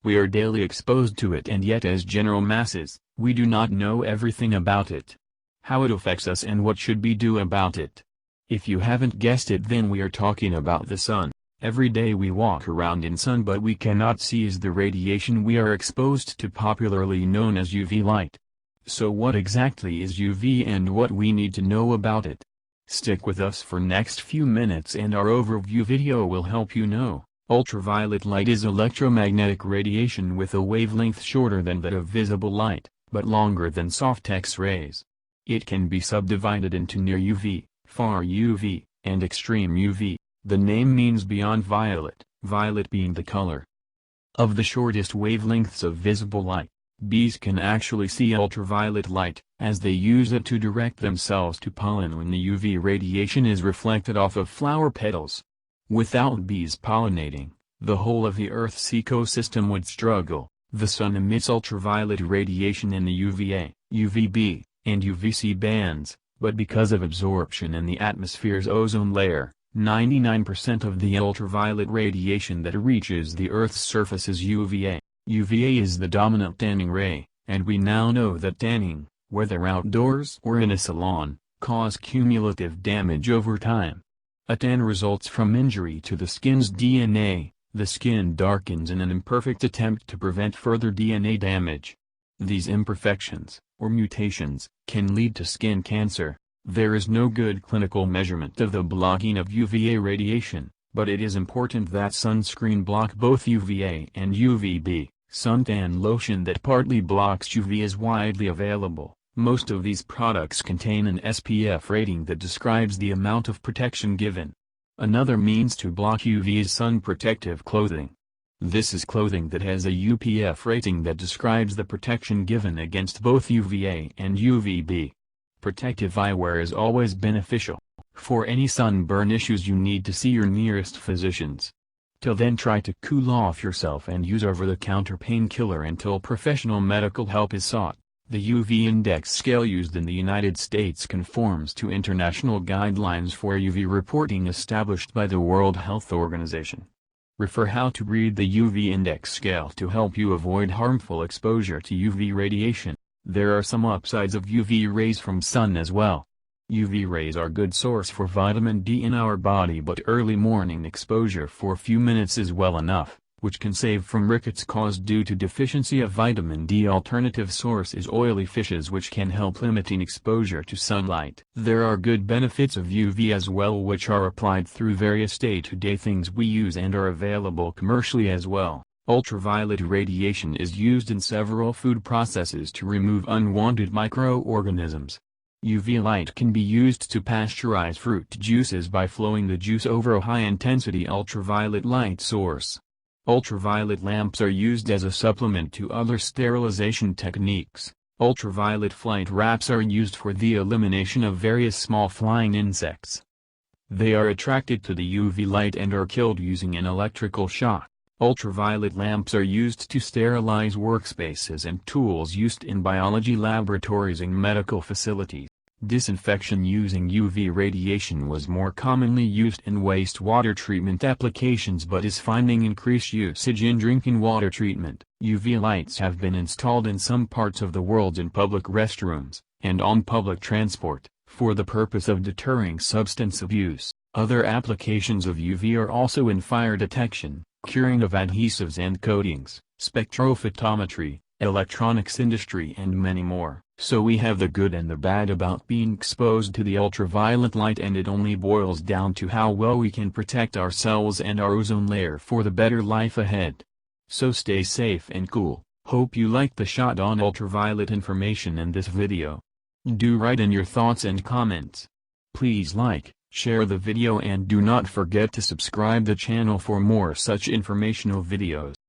We are daily exposed to it, and yet as general masses, we do not know everything about it. How it affects us and what should we do about it. If you haven't guessed it, then we are talking about the sun. Every day we walk around in sun, but we cannot see is the radiation we are exposed to, popularly known as UV light. So what exactly is UV and what we need to know about it? Stick with us for next few minutes and our overview video will help you know. Ultraviolet light is electromagnetic radiation with a wavelength shorter than that of visible light, but longer than soft X-rays. It can be subdivided into near UV, far UV, and extreme UV. The name means beyond violet, violet being the color of the shortest wavelengths of visible light. Bees can actually see ultraviolet light, as they use it to direct themselves to pollen when the UV radiation is reflected off of flower petals. Without bees pollinating, the whole of the Earth's ecosystem would struggle. The sun emits ultraviolet radiation in the UVA, UVB, and UVC bands, but because of absorption in the atmosphere's ozone layer, 99% of the ultraviolet radiation that reaches the Earth's surface is UVA. UVA is the dominant tanning ray, and we now know that tanning, whether outdoors or in a salon, causes cumulative damage over time. A tan results from injury to the skin's DNA. The skin darkens in an imperfect attempt to prevent further DNA damage. These imperfections, or mutations, can lead to skin cancer. There is no good clinical measurement of the blocking of UVA radiation, but it is important that sunscreen block both UVA and UVB. Suntan lotion that partly blocks UV is widely available. Most of these products contain an SPF rating that describes the amount of protection given. Another means to block UV is sun protective clothing. This is clothing that has a UPF rating that describes the protection given against both UVA and UVB. Protective eyewear is always beneficial. For any sunburn issues you need to see your nearest physicians. Till then, try to cool off yourself and use over-the-counter painkiller until professional medical help is sought. The UV index scale used in the United States conforms to international guidelines for UV reporting established by the World Health Organization. Refer how to read the UV index scale to help you avoid harmful exposure to UV radiation. There are some upsides of UV rays from sun as well. UV rays are good source for vitamin D in our body, but early morning exposure for a few minutes is well enough, which can save from rickets caused due to deficiency of vitamin D. Alternative source is oily fishes, which can help limiting exposure to sunlight. There are good benefits of UV as well, which are applied through various day-to-day things we use and are available commercially as well. Ultraviolet radiation is used in several food processes to remove unwanted microorganisms. UV light can be used to pasteurize fruit juices by flowing the juice over a high-intensity ultraviolet light source. Ultraviolet lamps are used as a supplement to other sterilization techniques. Ultraviolet flight wraps are used for the elimination of various small flying insects. They are attracted to the UV light and are killed using an electrical shock. Ultraviolet lamps are used to sterilize workspaces and tools used in biology laboratories and medical facilities. Disinfection using UV radiation was more commonly used in wastewater treatment applications but is finding increased usage in drinking water treatment. UV lights have been installed in some parts of the world in public restrooms, and on public transport, for the purpose of deterring substance abuse. Other applications of UV are also in fire detection, curing of adhesives and coatings, spectrophotometry, electronics industry and many more. So we have the good and the bad about being exposed to the ultraviolet light, and it only boils down to how well we can protect ourselves and our ozone layer for the better life ahead. So stay safe and cool. Hope you liked the shot on ultraviolet information in this video. Do write in your thoughts and comments. Please like, share the video and do not forget to subscribe the channel for more such informational videos.